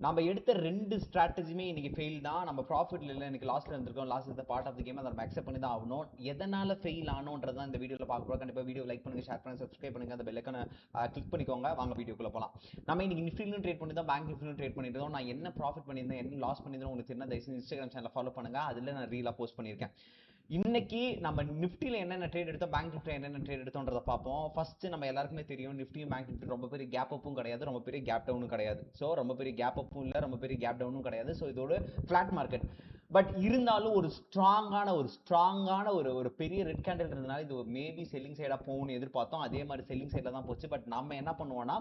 நம்ம எடுத்த 2 ஸ்ட்ராட்டஜியுமே இன்னைக்கு ஃபெயில் தான். நம்ம ப்ராஃபிட்ல இல்ல, இன்னைக்கு லாஸ்ல இருந்திருக்கோம். Loss is the part of the game. அதை நம்ம அக்செப்ட் பண்ணி தான் ஆகணும். எதனால ஃபெயில் ஆனோன்றது தான் இந்த வீடியோல பார்க்க போறோம். கண்டிப்பா வீடியோ லைக் பண்ணுங்க, ஷேர் பண்ணுங்க, சப்ஸ்கிரைப் பண்ணுங்க, அந்த பெல் ஐகானை கிளிக் பண்ணிக்கோங்க. வாங்க வீடியோக்குள்ள போலாம். நம்ம இன்னைக்கு நிஃப்டிலும் ட்ரேட் பண்ணி தான், பேங்க் நிஃப்டிலும் ட்ரேட் பண்ணிட்டு இருந்தோம். நான் என்ன ப்ராஃபிட் பண்ணியிருந்தேன், என்ன லாஸ் பண்ணியிருந்தேன் உங்களுக்கு தெரியும். தயவுசெய்து இன்ஸ்டாகிராம் சேனலை ஃபாலோ பண்ணுங்க. அதுல நான் ரீலா போஸ்ட் பண்ணியிருக்கேன். இன்னைக்கு நம்ம நிஃப்டில என்னென்ன ட்ரேட் எடுத்தோம், பேங்க் நிஃப்டில என்னென்ன ட்ரேட் எடுத்தோன்றத பார்ப்போம். ஃபர்ஸ்ட் நம்ம எல்லாருக்குமே தெரியும், நிஃப்டியும் பேங்க் நிஃப்டி ரொம்ப பெரிய கேப் அப்பும் கிடையாது, ரொம்ப பெரிய கேப் டவுனும் கிடையாது. ஸோ ரொம்ப பெரிய கேப் அப்பும் இல்லை, ரொம்ப பெரிய கேப் டவுனும் கிடையாது. ஸோ இதோட ஃபிளாட் மார்க்கெட். பட் இருந்தாலும் ஒரு ஸ்ட்ராங்கான ஒரு பெரிய ரெட் கேண்டில் இருந்தனால இது மேபி செல்லிங் சைடா போகும்னு எதிர்பார்த்தோம். அதே மாதிரி செல்லிங் சைடில் தான் போச்சு. பட் நம்ம என்ன பண்ணுவோம்னா,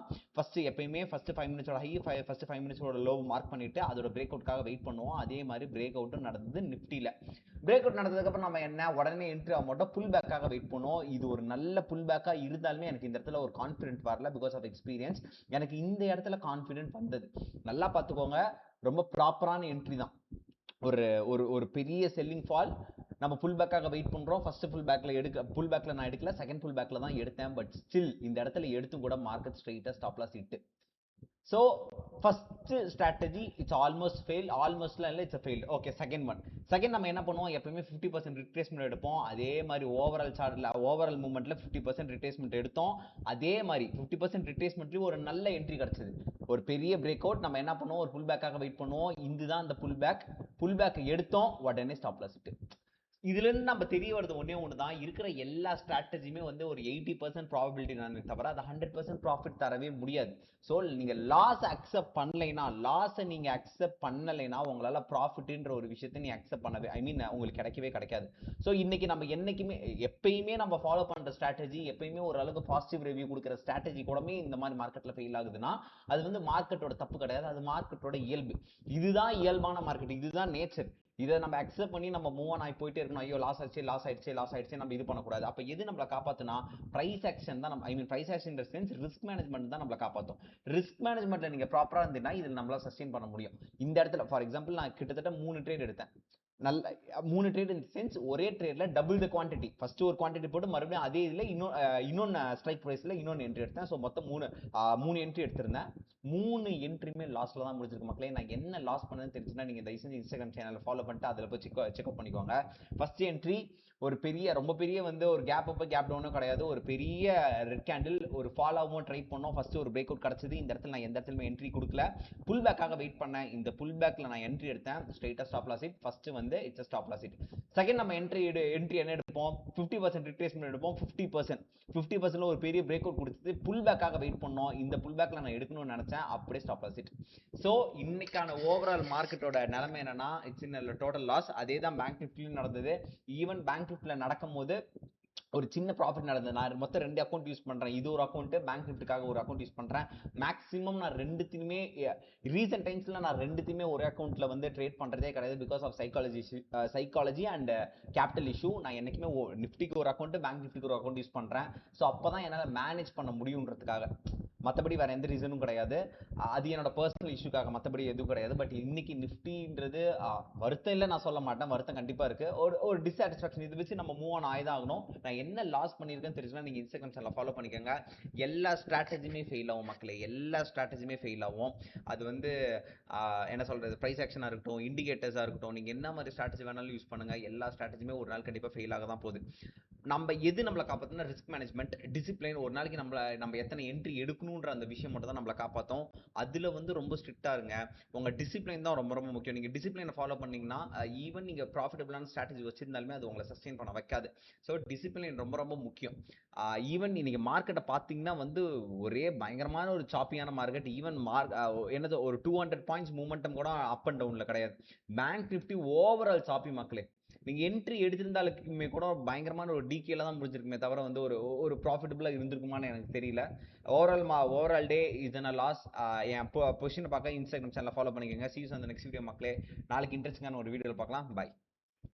எப்பயுமே ஃபர்ஸ்ட் 5 மினிட்ஸோட ஹை, ஃபர்ஸ்ட் 5 மினிட்ஸோட லோ மார்க் பண்ணிட்டு அதோட பிரேக் அவுட்காக வெயிட் பண்ணுவோம். அதே மாதிரி பிரேக் அவுட்டும் நடந்தது நிஃப்டில. பிரேக் அவுட் நடந்ததுக்கு அப்புறம் நம்ம என்ன உடனே என்ட்ரி ஆக மாட்டோம், புல் பேக்காக வெயிட் பண்ணுவோம். இது ஒரு நல்ல புல் பேக்கா இருந்தாலுமே எனக்கு இந்த இடத்துல ஒரு கான்ஃபிடென்ட் வரல, பிகாஸ் ஆஃப் எக்ஸ்பீரியன்ஸ். எனக்கு இந்த இடத்துல கான்ஃபிடென்ட் வந்தது. நல்லா பார்த்துக்கோங்க, ரொம்ப ப்ராப்பரான என்ட்ரி தான். ஒரு ஒரு ஒரு பெரிய செல்லிங் ஃபால், நம்ம புல் பேக்காக வெயிட் பண்றோம். ஃபர்ஸ்ட் புல் பேக்ல நான் எடுக்கல, செகண்ட் புல் பேக்ல தான் எடுத்தேன். பட் ஸ்டில் இந்த இடத்துல எடுத்தும் கூட மார்க்கெட் ஸ்ட்ரெயிட்டா ஸ்டாப் லாஸ் இட்டு. So first strategy it's almost failed, it's a failed. Okay, second நம்ம என்ன பண்ணுவோம், எப்பவுமே 50% retracement எடுப்போம். அதே மாதிரி ஓவரால் சார்ட்ல, ஓவரால் மூவ்மெண்ட்ல 50% retracement எடுத்தோம். அதே மாதிரி 50% retracementலயும் ஒரு நல்ல என்ட்ரி கிடைச்சது, ஒரு பெரிய பிரேக் அவுட். நம்ம என்ன பண்ணுவோம், ஒரு புல் பேக்காக வெயிட் பண்ணுவோம். இதுதான் அந்த புல் பேக் எடுத்தோம், உடனே ஸ்டாப் லாஸ் இட்டு. இதுல இருந்து நம்ம தெரிய வருது ஒண்ணு தான், இருக்கிற எல்லா ஸ்ட்ராட்டஜியுமே வந்து ஒரு 80% ப்ராபபிலிட்டி தான் தவிர அது 100% ப்ராஃபிட் தரவே முடியாது. ஸோ நீங்க லாஸ் அக்செப்ட் பண்ணலைன்னா, லாஸை நீங்க அக்செப்ட் பண்ணலைன்னா உங்களால ப்ராஃபிட்ன்ற ஒரு விஷயத்தை நீ அக்செப்ட் பண்ணவே, உங்களுக்கு கிடைக்கவே கிடைக்காது. ஸோ இன்னைக்கு நம்ம என்னைக்குமே எப்பயுமே நம்ம ஃபாலோ பண்ற ஸ்ட்ராட்டஜி, எப்பயுமே ஓரளவுக்கு பாசிட்டிவ் ரிவ்யூ கொடுக்குற ஸ்ட்ராட்டஜி கூடமே இந்த மாதிரி மார்க்கெட்ல ஃபெயில் ஆகுதுன்னா அது வந்து மார்க்கெட்டோட தப்பு கிடையாது, அது மார்க்கெட்டோட இயல்பு. இதுதான் இயல்பான மார்க்கெட், இதுதான் நேச்சர். இதை நம்ம அக்செப்ட் பண்ணி நம்ம மூவ் ஆன் ஆகி போயிட்டே இருக்கணும். ஐயோ லாஸ் ஆயிடுச்சு நம்ம இது பண்ணக்கூடாது. அப்ப எது நம்மளை காப்பாத்துனா, பிரைஸ் ஆக்ஷன் தான். Price action sense risk management தான் நம்மளை காப்பாற்றும். ரிஸ்க் மேனேஜ்மெண்ட்ல நீங்க ப்ராப்பரா இருந்தீங்கன்னா இதுல நம்மளால சஸ்டெயின் பண்ண முடியும். இந்த இடத்துல ஃபார் எக்ஸாம்பிள் நான் கிட்டத்தட்ட 3 ட்ரேட் எடுத்தேன். நல்ல 3 ட்ரேட் இன் சென்ஸ், ஒரே ட்ரேட்ல டபுள் த குவான்டிட்டி. ஃபர்ஸ்ட் ஒரு குவான்டிட்டி போட்டு மறுபடியும் அதே இதுல இன்னொன்னு ஸ்ட்ரைக் பிரைஸ்ல இன்னொன்னு என்ட்ரி எடுத்தேன். ஸோ மொத்தம் 3 என்ட்ரி எடுத்திருந்தேன். 3 என்ட்ரியுமே லாஸ்ல தான் முடிஞ்சிருக்கு மக்களே. நான் என்ன லாஸ் பண்ணேன்னு தெரிஞ்சுன்னா நீங்க தயவு செஞ்சு இன்ஸ்டாகிராம் சேனலை ஃபாலோ பண்ணிட்டு அதில் போய் செக்அப் பண்ணிக்கோங்க. ஃபர்ஸ்ட் என்ட்ரி ஒரு ரொம்ப பெரிய வந்து ஒரு கேப் அப் கேப் டவுனும் கிடையாது, ஒரு பெரிய ரெட் கேண்டில், ஒரு ஃபால் ஆகவும் ட்ரை பண்ணோம். ஃபர்ஸ்ட் ஒரு பிரேக் அவுட் கிடைச்சது. இந்த இடத்துல நான் எந்த இடத்துலயுமே என்ட்ரி கொடுக்கல, புல் பேக்காக வெயிட் பண்ணேன். இந்த புல் பேக்ல நான் என்ட்ரி எடுத்தேன், ஸ்ட்ரைட்டா ஸ்டாப் லாஸ் ஹிட். ஃபர்ஸ்ட் வந்து it's stop loss hit. Second நம்ம என்ட்ரி என்ன எடுப்போம், 50% ரிட்ரேஸ்மென்ட் எடுப்போம். 50% ஒரு பெரிய பிரேக் அவுட் கொடுத்தது, புல் பேக்காக வெயிட் பண்ணோம். இந்த புல் பேக்ல நான் எடுக்கணும்னு நினைச்சேன், அப்படியே ஸ்டாப் லாஸ் ஹிட். சோ இன்னைக்கான ஓவரால் மார்க்கெட்டோட நிலைமை என்னன்னா, இட்ஸ் இன் டோட்டல் லாஸ். அதே தான் பேங்க் நிஃப்டிலும் நடந்தது. ஈவன் பேங்க் நிஃப்டில நடக்கும் போது ஒரு சின்ன ப்ராஃபிட் நடந்தது. நான் மொத்தம் 2 அக்கௌண்ட் யூஸ் பண்றேன். இது ஒரு அக்கௌண்ட், பேங்க் நிஃப்டிக்காக ஒரு அக்கௌண்ட் யூஸ் பண்றேன். மேக்ஸிமம் நான் ரெண்டுத்தையுமே ரீசென்ட் டைம்ஸ்ல நான் ரெண்டுத்தையுமே ஒரே அக்கௌண்ட்ல வந்து ட்ரேட் பண்றதே கிடையாது, because of psychology and capital issue. நான் என்னைக்குமே நிஃப்டிக்கு ஒரு அக்கௌண்ட், பேங்க் நிஃப்டிக்கு ஒரு அக்கௌண்ட் யூஸ் பண்றேன். ஸோ அப்பதான் என்னால் மேனேஜ் பண்ண முடியுன்றதுக்காக, மற்றபடி வேற எந்த ரீசனும் கிடையாது. அது என்னோட பர்சனல் இஷ்யூக்காக, மற்றபடி எதுவும் கிடையாது. பட் இன்னைக்கு நிஃப்டின்றது வருத்தம் இல்லை நான் சொல்ல மாட்டேன், வருத்தம் கண்டிப்பா இருக்கு. ஒரு டிசாட்டிஸ்ஃபேக்ஷன். இது வச்சு நம்ம மூவ் ஆன் ஆயிதான் ஆகணும். நான் என்ன லாஸ் பண்ணியிருக்கேன்னு தெரிஞ்சுன்னா நீங்க இன்ஸ்டாகிராம் சேனலை ஃபாலோ பண்ணிக்கோங்க. எல்லா ஸ்ட்ராட்டஜியுமே ஃபெயில் ஆகும் மக்களே, எல்லா ஸ்ட்ராட்டஜியுமே ஃபெயில் ஆகும். அது வந்து என்ன சொல்றது, பிரைஸ் ஆக்ஷனா இருக்கட்டும், இண்டிகேட்டர்ஸா இருக்கட்டும், நீங்க என்ன மாதிரி ஸ்ட்ராட்டஜி வேணாலும் யூஸ் பண்ணுங்க, எல்லா ஸ்ட்ராட்டஜியுமே ஒரு நாள் கண்டிப்பா ஃபெயில் ஆக தான் போகுது. நம்மளை காப்பாத்துனா ரிஸ்க் மேனேஜ்மெண்ட், டிசிப்ளின். ஒரு நாளைக்கு நம்ம எத்தனை என்ட்ரி எடுக்கணும்ன்ற அந்த விஷயம் மட்டும் தான் நம்மளை காப்பாற்றும். அதுல வந்து ரொம்ப ஸ்ட்ரிக்டா இருங்க. உங்க டிசிப்ளின் தான் ரொம்ப ரொம்ப முக்கியம். நீங்க டிசிப்ளினை ஃபாலோ பண்ணீங்கன்னா ஈவன் நீங்க ப்ராஃபிட்டபிளான ஸ்ட்ராட்டஜி வச்சிருந்தாலுமே அது உங்களை சஸ்டெயின் பண்ண வைக்காது. ஸோ டிசிப்ளின் ரொம்ப ரொம்ப முக்கியம். ஈவன் இன்னைக்கு மார்க்கெட்டை பார்த்தீங்கன்னா வந்து ஒரே பயங்கரமான ஒரு சாப்பியான மார்க்கெட். ஈவன் என்னது ஒரு 200 பாயிண்ட்ஸ் மூமெண்டம் கூட அப் அண்ட் டவுன்ல கிடையாது. பேங்க் நிஃப்டி ஓவரால் சாப்பி மக்களே. நீங்க என்ட்ரி எடுத்திருந்தாலுமே கூட பயங்கரமான ஒரு டிகேல தான் முடிஞ்சிருக்குமே தவிர வந்து ஒரு ப்ராஃபிட்டபிளா இருந்திருக்குமான்னு எனக்கு தெரியல. ஓவரால் டே இதன லாஸ். என் பொசிஷனை பார்க்க இன்ஸ்டாகிராம் சேனலை ஃபாலோ பண்ணிக்கோங்க. சீஸ் அந்த நெக்ஸ்ட் வீடியோ மக்களே. நாளைக்கு இன்ட்ரெஸ்டிங்கான ஒரு வீடியோவில் பார்க்கலாம். பை.